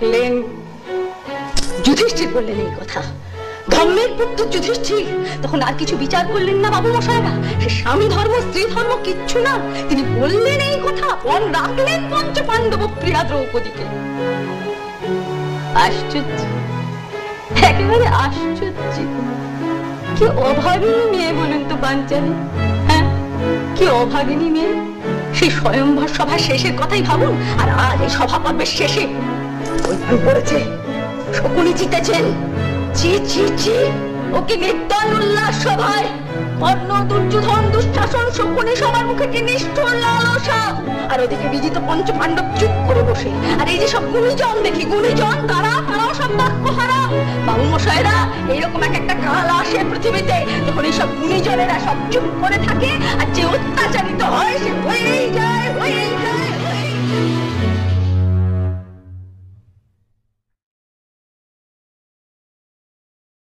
ডাকলেন। যুধিষ্ঠির বললেন এই কথা। ধর্মের পুত্র যুধিষ্ঠির তখন আর কিছু বিচার করলেন না বাবু মশাইরা। সে স্বামী ধর্ম স্ত্রী ধর্ম কিচ্ছু না, তিনি বললেন এই কথা, পণ রাখলেন পঞ্চ পাণ্ডব প্রিয়া দ্রৌপদীকে। আশ্চর্য, একেবারে আশ্চর্য। কি অভাগিনী মেয়ে বলুন তো পাঞ্চালী, হ্যাঁ কি অভাগিনী মেয়ে। সেই স্বয়ংবর সভা শেষের কথাই ভাবুন, আর আজ এই সভা পর্বের শেষে ওই পড়েছে, শকুনি জিতেছেন। ছি ছি ছি, ওকে নির্দল উল্লাস সভায় কর্ণ দুর্যোধন দুঃশাসন শকুনি সবার মুখে কি নিষ্ঠুর লালসা, আর ওদিকে বিজিত পঞ্চ পাণ্ডব চুপ করে বসে। আর এই যে সব গুণীজন দেখি, গুণীজন তারাও সব বাক্যহারা। বাবু মশাইরা, এইরকম এক একটা কাল আসে পৃথিবীতে যখন এইসব গুণীজনেরা সব চুপ করে থাকে, আর যে অত্যাচারিত হয় সে হয়েই যায়, হয়েই যায়।